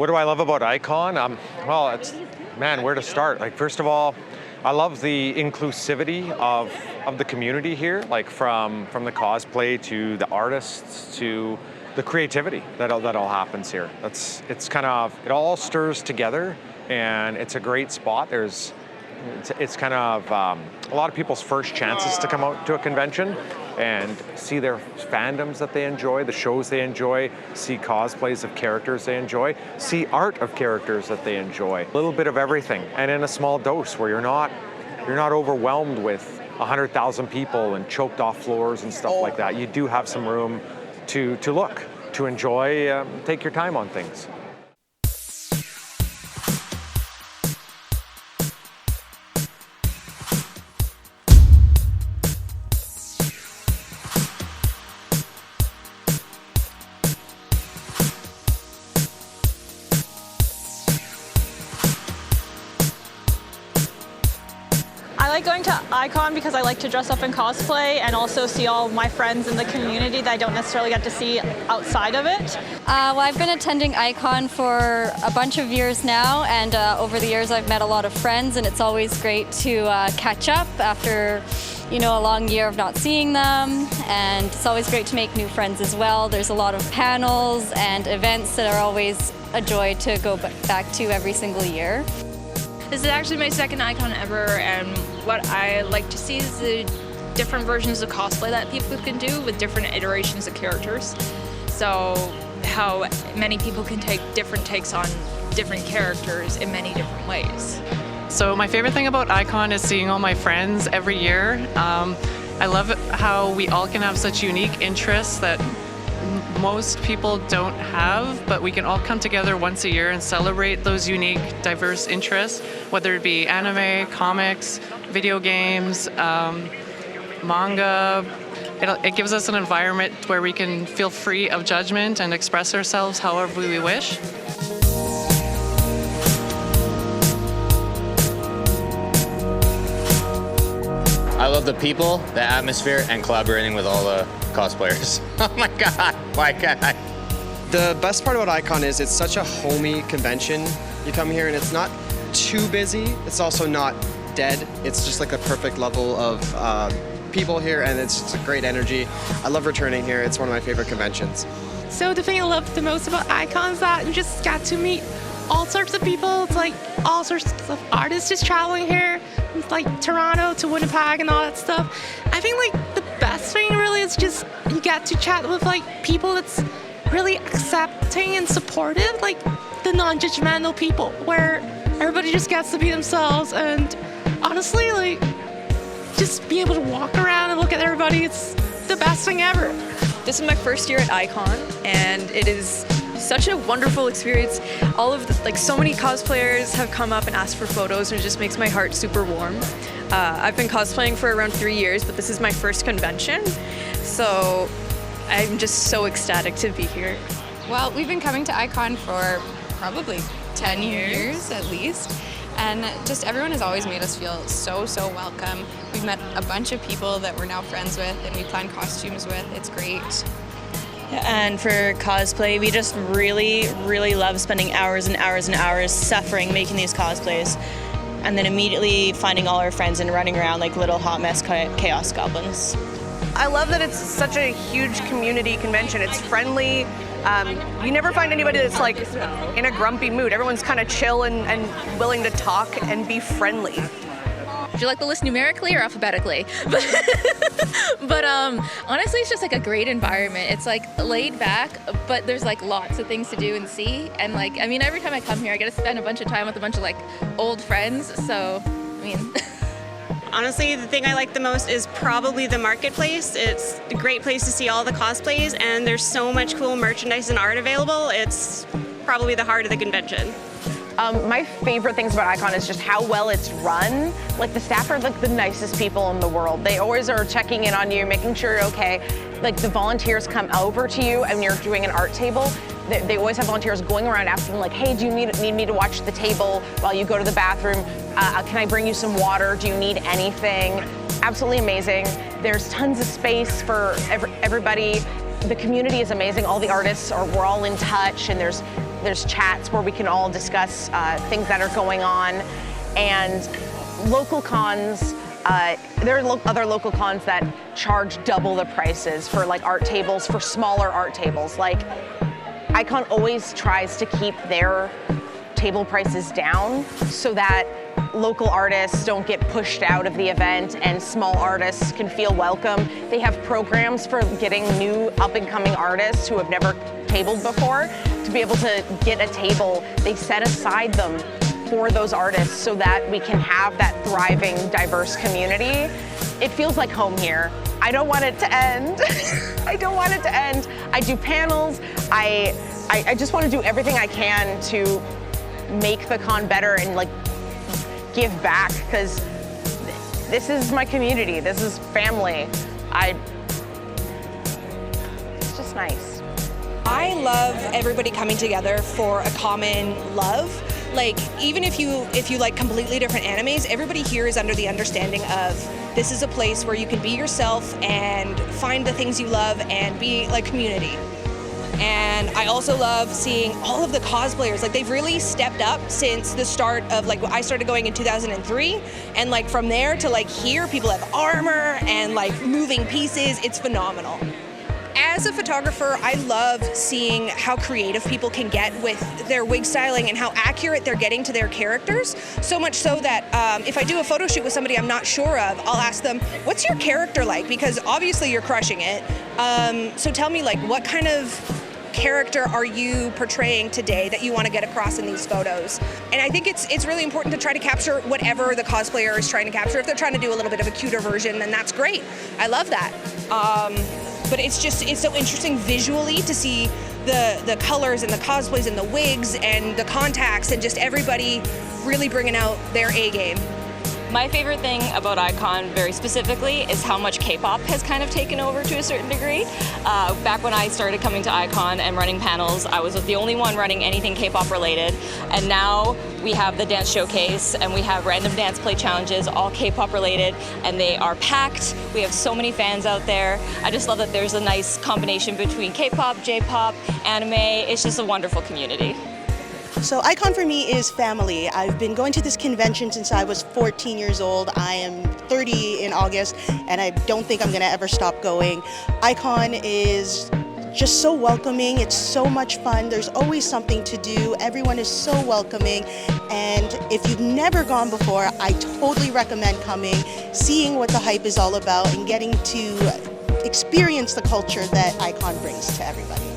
What do I love about Ai-kon? Well, man, where to start? Like, first of all, I love the inclusivity of the community here, like from the cosplay to the artists to the creativity that all happens here. It's kind of, it all stirs together, and it's a great spot. It's kind of a lot of people's first chances to come out to a convention and see their fandoms that they enjoy, the shows they enjoy, see cosplays of characters they enjoy, see art of characters that they enjoy. A little bit of everything, and in a small dose where you're not overwhelmed with 100,000 people and choked off floors and stuff like that. You do have some room to look, to enjoy, take your time on things. I like going to Ai-kon because I like to dress up in cosplay and also see all my friends in the community that I don't necessarily get to see outside of it. Well, I've been attending Ai-kon for a bunch of years now, and over the years I've met a lot of friends, and it's always great to catch up after a long year of not seeing them, and it's always great to make new friends as well. There's a lot of panels and events that are always a joy to go back to every single year. This is actually my second Ai-kon ever, and what I like to see is the different versions of cosplay that people can do with different iterations of characters. So how many people can take different takes on different characters in many different ways. So my favorite thing about Ai-kon is seeing all my friends every year. I love how we all can have such unique interests that most people don't have, but we can all come together once a year and celebrate those unique, diverse interests, whether it be anime, comics, video games, manga. It gives us an environment where we can feel free of judgment and express ourselves however we wish. I love the people, the atmosphere, and collaborating with all the cosplayers. Oh my God, why can't I? The best part about Ai-kon is it's such a homey convention. You come here and it's not too busy, it's also not dead. It's just like a perfect level of people here, and it's just a great energy. I love returning here. It's one of my favorite conventions. So the thing I love the most about Ai-kon is that you just got to meet all sorts of people. It's like all sorts of artists just traveling here. It's like Toronto to Winnipeg and all that stuff. I think like the best thing really is just you get to chat with like people that's really accepting and supportive, like the non-judgmental people, where everybody just gets to be themselves, and honestly, like just be able to walk around and look at everybody, it's the best thing ever. This is my first year at Ai-kon, and it is such a wonderful experience. All of so many cosplayers have come up and asked for photos, and it just makes my heart super warm. I've been cosplaying for around 3 years, but this is my first convention, so I'm just so ecstatic to be here. Well, we've been coming to Ai-kon for probably 10 years at least, and just everyone has always made us feel so welcome. We've met a bunch of people that we're now friends with and we plan costumes with. It's great. And for cosplay, we just really love spending hours and hours and hours suffering making these cosplays, and then immediately finding all our friends and running around like little hot mess chaos goblins. I love that it's such a huge community convention. It's friendly. You never find anybody that's like in a grumpy mood. Everyone's kind of chill and willing to talk and be friendly. Would you like the list numerically or alphabetically? But honestly, it's just like a great environment. It's like laid back, but there's like lots of things to do and see. And like, I mean, every time I come here, I get to spend a bunch of time with a bunch of like old friends. So, I mean. Honestly, the thing I like the most is probably the marketplace. It's a great place to see all the cosplays, and there's so much cool merchandise and art available. It's probably the heart of the convention. My favorite things about Ai-kon is just how well it's run. Like the staff are like the nicest people in the world. They always are checking in on you, making sure you're okay. Like the volunteers come over to you and you're doing an art table. They always have volunteers going around asking like, hey, do you need me to watch the table while you go to the bathroom? Can I bring you some water? Do you need anything? Absolutely amazing. There's tons of space for everybody. The community is amazing. All the artists we're all in touch, and there's There's chats where we can all discuss things that are going on. And local cons, there are other local cons that charge double the prices for like art tables, for smaller art tables. Like Ai-kon always tries to keep their table prices down so that local artists don't get pushed out of the event and small artists can feel welcome. They have programs for getting new up-and-coming artists who have never tabled before to be able to get a table. They set aside them for those artists so that we can have that thriving, diverse community. It feels like home here. I don't want it to end. I don't want it to end. I do panels. I just want to do everything I can to make the con better and like give back, because this is my community. This is family. It's just nice. I love everybody coming together for a common love. Like, even if you like completely different animes, everybody here is under the understanding of this is a place where you can be yourself and find the things you love and be like community. And I also love seeing all of the cosplayers. Like, they've really stepped up since the start of, like, I started going in 2003. And like from there to like here, people have armor and like moving pieces. It's phenomenal. As a photographer, I love seeing how creative people can get with their wig styling and how accurate they're getting to their characters. So much so that if I do a photo shoot with somebody I'm not sure of, I'll ask them, what's your character like? Because obviously you're crushing it. So tell me, like, what kind of character are you portraying today that you want to get across in these photos? And I think it's really important to try to capture whatever the cosplayer is trying to capture. If they're trying to do a little bit of a cuter version, then that's great. I love that. But it's so interesting visually to see the colors and the cosplays and the wigs and the contacts and just everybody really bringing out their A game. My favorite thing about Ai-kon very specifically is how much K-pop has kind of taken over to a certain degree. Back when I started coming to Ai-kon and running panels, I was the only one running anything K-pop related. And now we have the dance showcase and we have random dance play challenges, all K-pop related, and they are packed. We have so many fans out there. I just love that there's a nice combination between K-pop, J-pop, anime. It's just a wonderful community. So Ai-kon for me is family. I've been going to this convention since I was 14 years old. I am 30 in August, and I don't think I'm gonna ever stop going. Ai-kon is just so welcoming. It's so much fun. There's always something to do. Everyone is so welcoming. And if you've never gone before, I totally recommend coming, seeing what the hype is all about, and getting to experience the culture that Ai-kon brings to everybody.